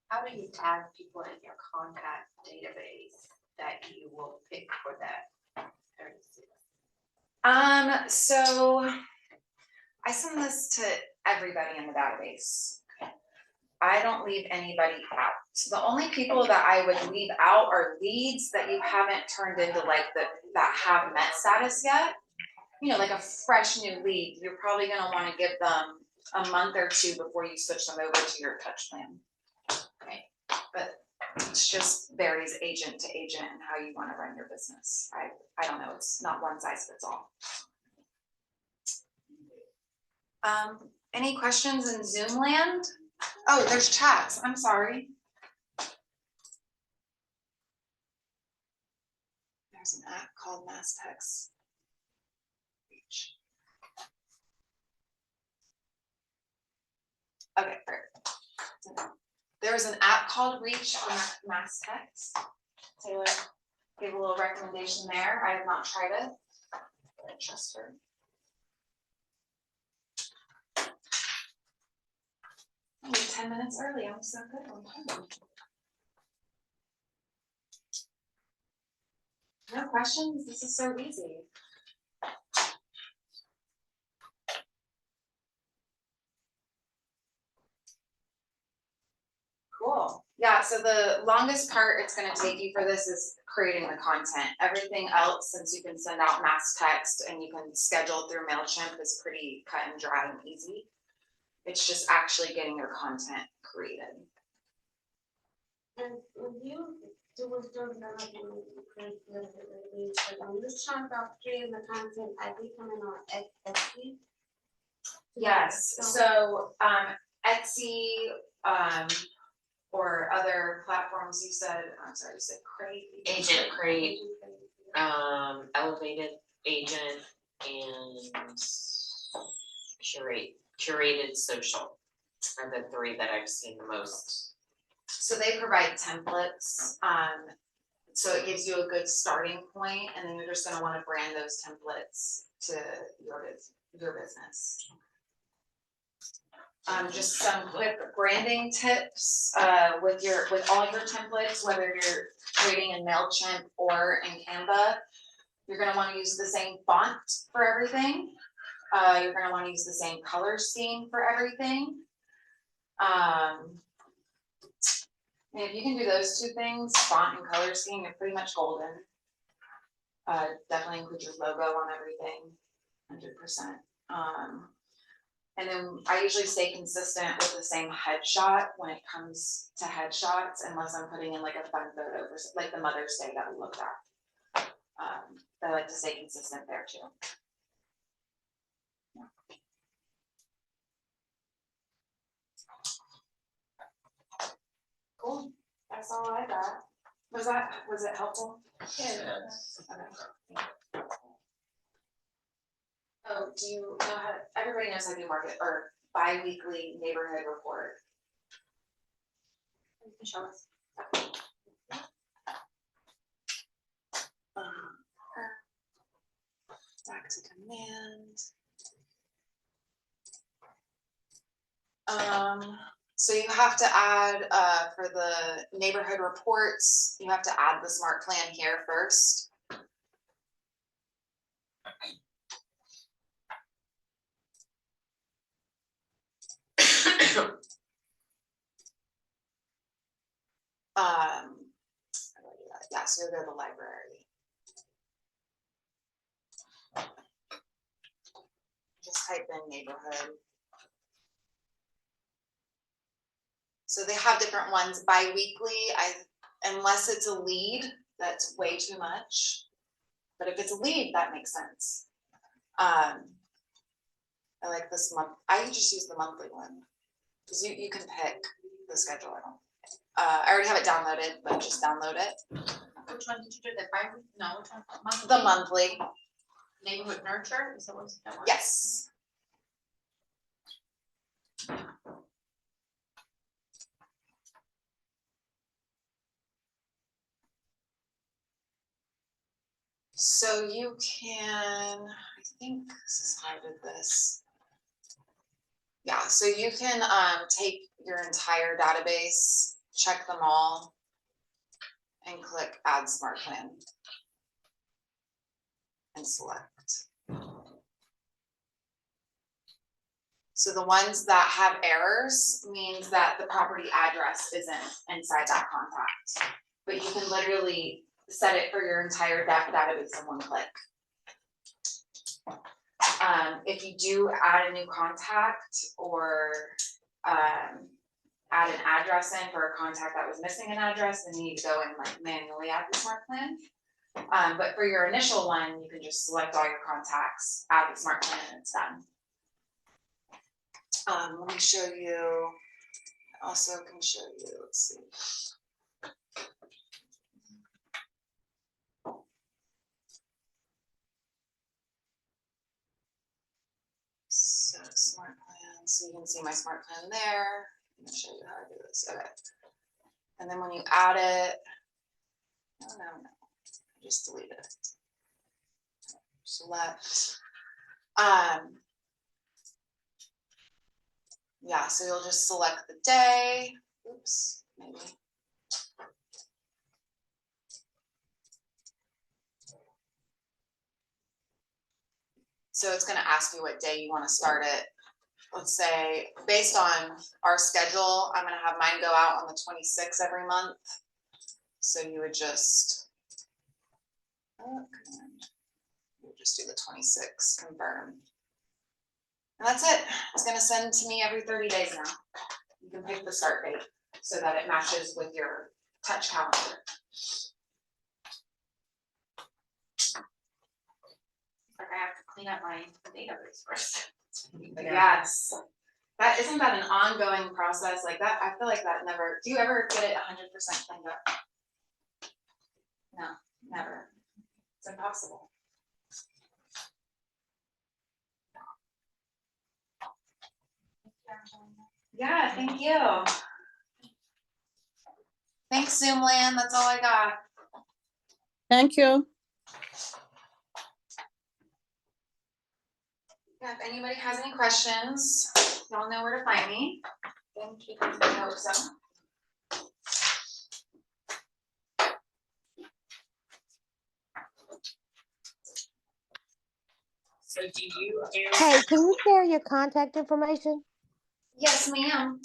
How do you tag people in your contact database that you will pick for that? So I send this to everybody in the database. I don't leave anybody out. The only people that I would leave out are leads that you haven't turned into that have met status yet. You know, like a fresh new lead, you're probably gonna wanna give them a month or 2 before you switch them over to your touch plan. Okay, but it's just varies agent to agent and how you wanna run your business. I don't know, it's not one size fits all. Any questions in Zoom land? Oh, there's chats, I'm sorry. There's an app called Mass Text Reach. Okay, perfect. There is an app called Reach for Mass Text. Taylor gave a little recommendation there. I have not tried it. I trust her. I'm 10 minutes early. I'm so good on time. No questions? This is so easy. Cool. Yeah, so the longest part it's gonna take you for this is creating the content. Everything else, since you can send out mass text and you can schedule through MailChimp, is pretty cut and dry and easy. It's just actually getting your content created. And when you do with those development, create little bit of these, but I'm just trying to create the content, I be coming on Etsy. Yes, so Etsy, or other platforms you said, I'm sorry, you said Crate? Agent Crate, Elevated Agent, and Curated Social are the 3 that I've seen the most. So they provide templates, so it gives you a good starting point, and then you're just gonna wanna brand those templates to your business. Just some quick branding tips, with all your templates, whether you're creating in MailChimp or in Canva. You're gonna wanna use the same font for everything. You're gonna wanna use the same color scheme for everything. And if you can do those 2 things, font and color scheme, you're pretty much golden. Definitely include your logo on everything, 100%. And then I usually stay consistent with the same headshot when it comes to headshots, unless I'm putting in like a fun photo, like the Mother's Day that we looked at. I like to stay consistent there too. Cool, that's all I got. Was it helpful? Yeah. Okay. Oh, do you know how, everybody knows how to do market or bi-weekly neighborhood report? You can show us. Back to command. So you have to add, for the neighborhood reports, you have to add the smart plan here first. so you'll go to the library. Just type in neighborhood. So they have different ones bi-weekly, unless it's a lead, that's way too much. But if it's a lead, that makes sense. I like this month, I just use the monthly one. Cause you can pick the schedule, I already have it downloaded, but just download it. Which one did you do, the bi-week, no, which one? The monthly, Neighborhood nurture, is that what's that one? yes. So you can, I think this is how I did this. Yeah, so you can take your entire database, check them all, and click add smart plan. And select. So the ones that have errors means that the property address isn't inside that contact. But you can literally set it for your entire database in one click. If you do add a new contact or add an address in for a contact that was missing an address, then you need to go and like manually add the smart plan. But for your initial one, you can just select all your contacts, add the smart plan, and it's done. Let me show you, I also can show you, let's see. So smart plan, so you can see my smart plan there. I'm gonna show you how I do this, okay. And then when you add it, no, just delete it. Select. Yeah, so you'll just select the day. Oops, maybe. So it's gonna ask you what day you wanna start it. Let's say, based on our schedule, I'm gonna have mine go out on the 26th every month. So you would just, you would just do the 26th, confirm. And that's it. It's gonna send to me every 30 days now. You can pick the start date so that it matches with your touch calendar. Like I have to clean up my database first. Yes. That, isn't that an ongoing process like that? I feel like that never, do you ever get it 100% cleaned up? No, never. It's impossible. Yeah, thank you. Thanks, Zoomland. That's all I got. Thank you. Yeah, if anybody has any questions, y'all know where to find me. Thank you. I hope so. So do you do? Hey, can you share your contact information? Yes, ma'am.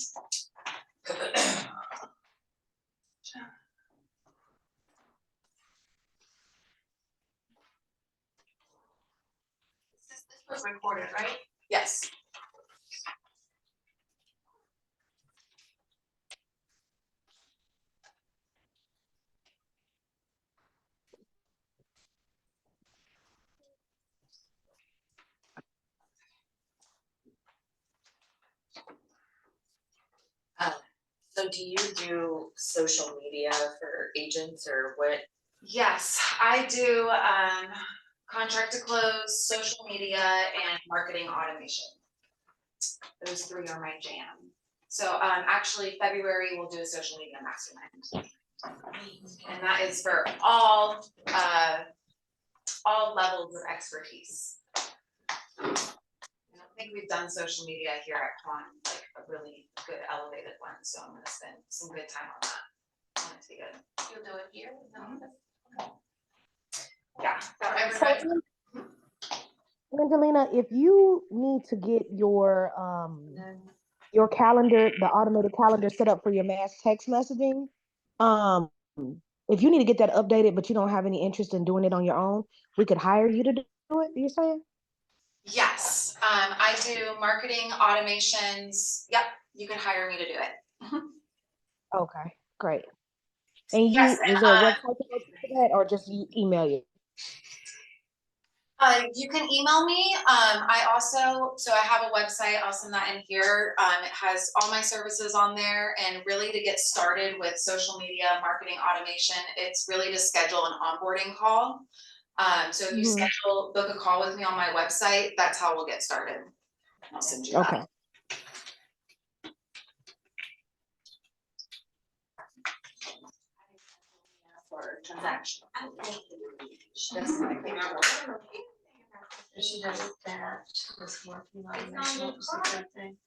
This was recorded, right? Yes. So do you do social media for agents or what? Yes, I do contract to close, social media, and marketing automation. Those three are my jam. So actually February we'll do a social media mastermind. And that is for all levels of expertise. I don't think we've done social media here at Quan, like a really good elevated one, so I'm gonna spend some good time on that. I want it to be good. You'll do it here? No. Yeah, that So, everybody. Angelina, if you need to get your calendar, the automated calendar set up for your mass text messaging, if you need to get that updated, but you don't have any interest in doing it on your own, we could hire you to do it, you're saying? Yes, I do marketing automations. Yep, you can hire me to do it. Okay, great. And you, Yes, is there a website to go to for that, or just you email you? You can email me. I also, so I have a website, I'll send that in here. It has all my services on there, and really to get started with social media marketing automation, it's really to schedule an onboarding call. So if you book a call with me on my website, that's how we'll get started. I'll send you that. Okay. For transaction. That's my she does that, this working automation, is the third thing.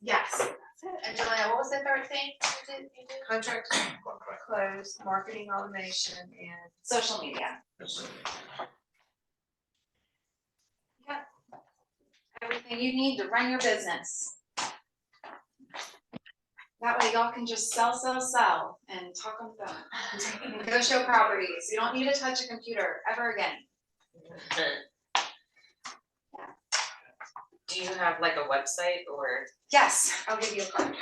Yes, that's it. And Julia, what was the third thing you did? Contract close, marketing automation, and Social media. Yep. Everything you need to run your business. That way y'all can just sell, and talk on the phone. And go show properties. You don't need to touch a computer ever again. Do you have like a website or? Yes, I'll give you a card.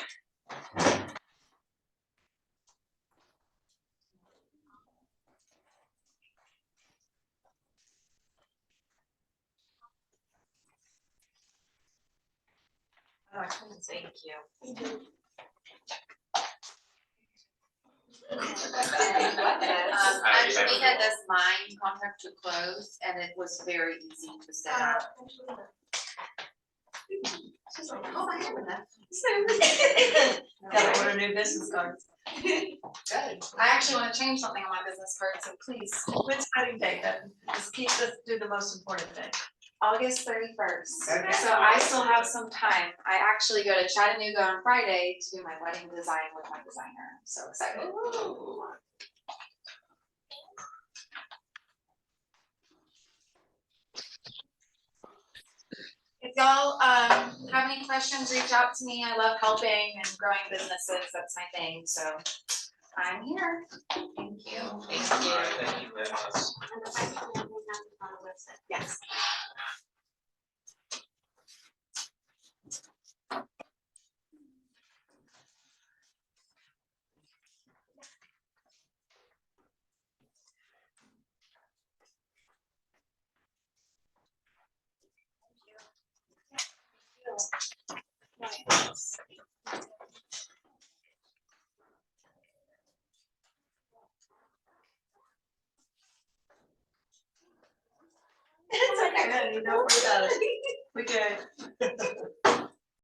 Thank you. Angelina does mine, contract to close, and it was very easy to set up. she's like, oh, I have enough. Gotta order new business cards. Good. I actually want to change something on my business card, so please. When's signing date then? Let's do the most important thing. August 31st. Okay. So I still have some time. I actually go to Chattanooga on Friday to do my wedding design with my designer. I'm so excited. Ooh. If y'all have any questions, reach out to me. I love helping and growing businesses. That's my thing. So I'm here. Thank you. Thank you. Thank you very much. And the price on the website. Yes. It's okay, you know, we got it. We good.